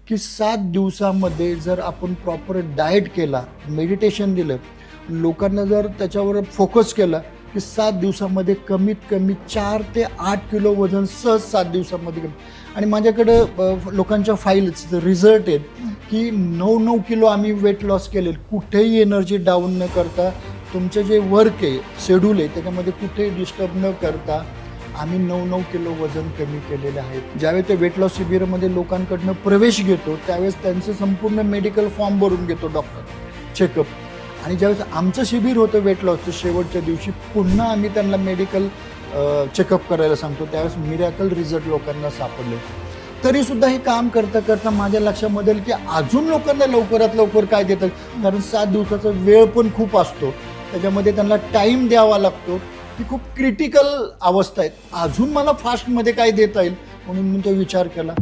की 7 दिवसामध्ये जर आपण प्रॉपर डाएट केला, मेडिटेशन दिलं, लोकांना जर त्याच्यावर फोकस केला, की 7 दिवसामध्ये कमीत कमी 4 ते 8 किलो वजन सहज 7 दिवसामध्ये कमी. आणि माझ्याकडं लोकांच्या फाईल्स रिझल्ट आहेत की 9-9 किलो आम्ही वेट लॉस केले, कुठेही एनर्जी डाऊन न करता. तुमचं जे वर्क आहे, शेड्यूल आहे, त्याच्यामध्ये कुठेही डिस्टर्ब न करता आम्ही 9-9 किलो वजन कमी केलेले आहेत. ज्यावेळी ते वेट लॉस शिबिरामध्ये लोकांकडनं प्रवेश घेतो त्यावेळेस त्यांचं संपूर्ण मेडिकल फॉर्म भरून घेतो डॉक्टर, चेकअप. आणि ज्यावेळेस आमचं शिबिर होतं वेट लॉसचं, शेवटच्या दिवशी पुन्हा आम्ही त्यांना मेडिकल चेकअप करायला सांगतो. त्यावेळेस मिरॅकल रिझल्ट लोकांना सापडले. तरीसुद्धा हे काम करता करता माझ्या लक्षामध्ये आलं की अजून लोकांना लवकरात लवकर काय देतात, कारण 7 दिवसाचा वेळ पण खूप असतो, त्याच्यामध्ये त्यांना टाईम द्यावा लागतो. ही खूप क्रिटिकल अवस्था आहेत, अजून मला फास्टमध्ये काय देता येईल म्हणून मी तो विचार केला.